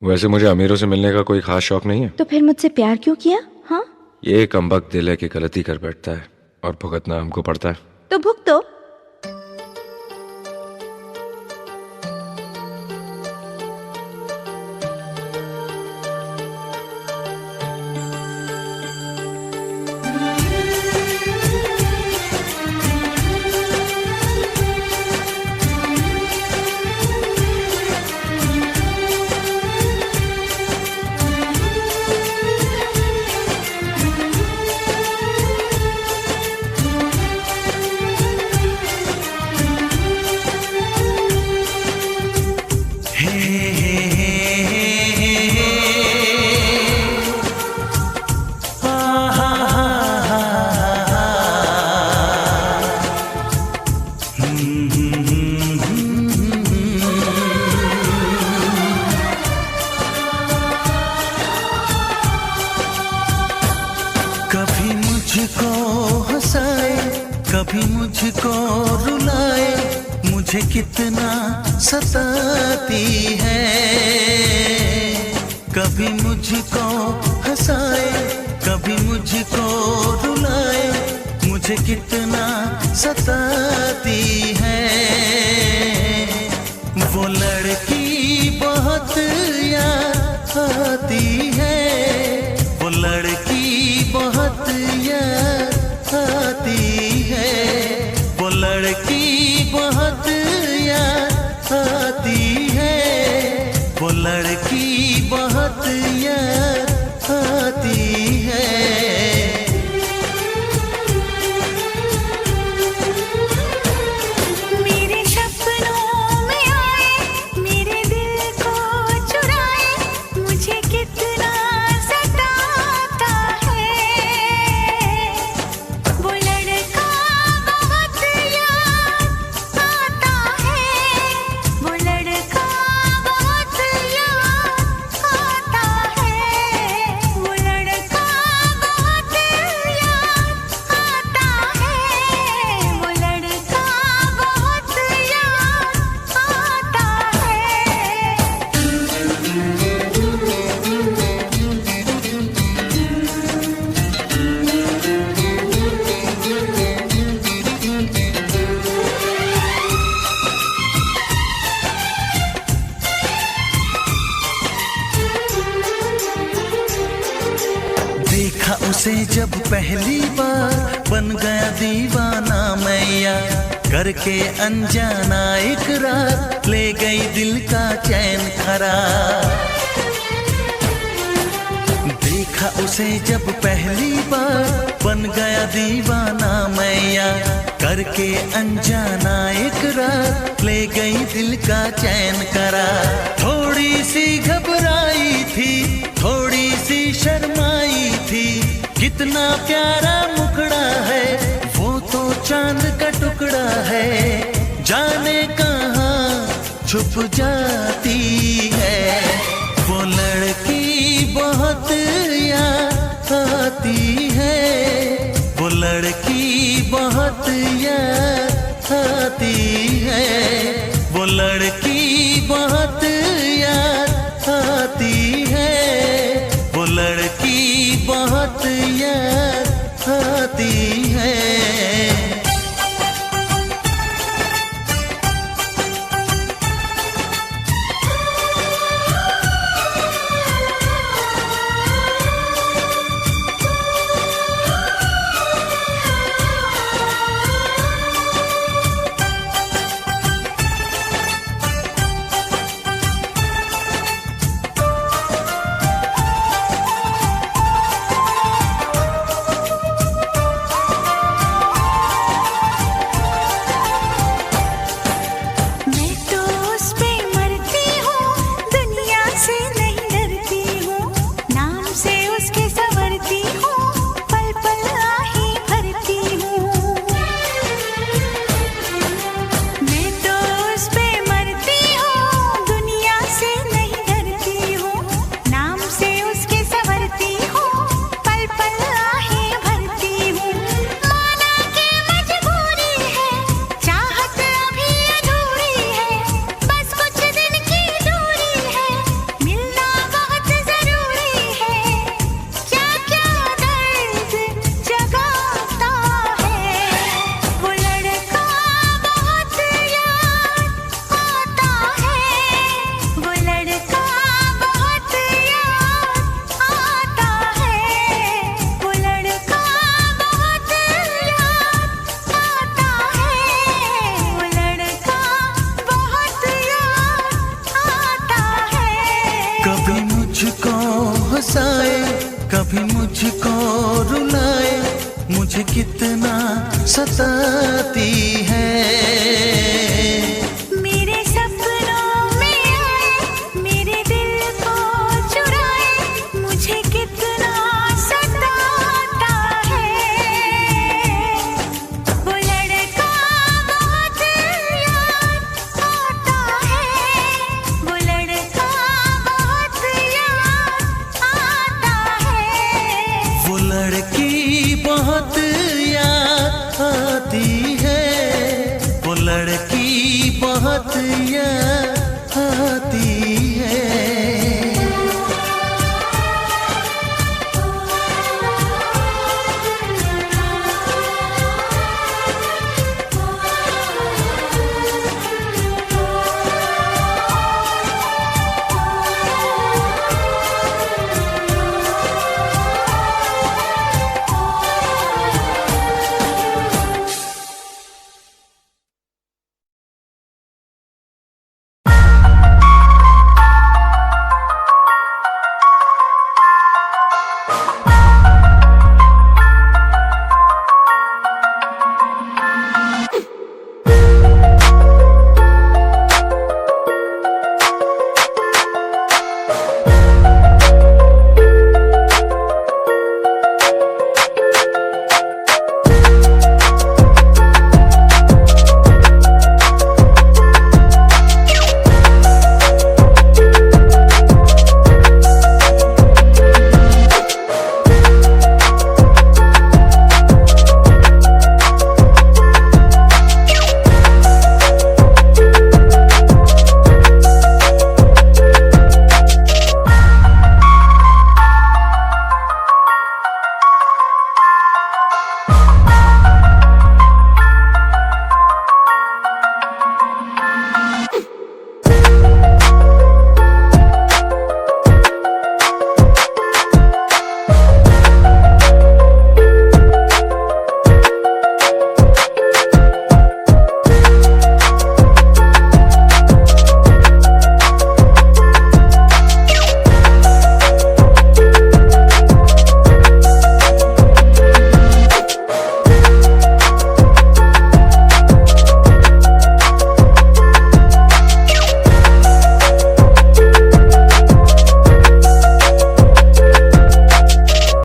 वैसे मुझे अमीरों से मिलने का कोई खास शौक नहीं है। तो फिर मुझसे प्यार क्यों किया? हाँ, ये कमबख्त दिल है कि गलती कर बैठता है और भुगतना हमको पड़ता है। तो भुगतो। कभी मुझको हंसाए, कभी मुझको रुलाए, मुझे कितना सताती है। कभी मुझको हंसाए, कभी मुझको रुलाए, मुझे कितना सताती है। वो लड़की बहुत याद आती है, वो लड़की बहुत याद आती है, वो लड़की बहुत याद आती है, वो लड़की बहुत याद आती है। मेरे सपनों में आए, मेरे दिल को चुराए, मुझे कितना सताता है। वो लड़का बहुत याद आता है, वो लड़का बहुत याद आता है, वो लड़का बहुत याद आता है, वो लड़का बहुत याद आता देखा उसे जब पहली बार, बन गया दीवाना मैया, करके अनजाना इकरार, ले गई दिल का चैन करार। देखा उसे जब पहली बार, बन गया दीवाना मैया, करके अनजाना इकरार, ले गई दिल का चैन करार। थोड़ी सी घबराई थी, थोड़ी सी शर्माई थी, कितना प्यारा मुखड़ा है, वो तो चांद का टुकड़ा है, जाने कहाँ छुप जाती है। वो लड़की बहुत याद आती है, वो लड़की बहुत याद आती है, वो लड़की बहुत याद आती है, वो लड़की बहुत याद आती है। हंसाए, कभी मुझको रुलाए, मुझे कितना सताती है। मेरे सपनों में आए, मेरे दिल को चुराए, मुझे कितना सताता है। वो लड़का बहुत याद आता है, वो लड़का बहुत याद आता है। वो लड़की बहुत याद आती है, वो लड़की बहुत याद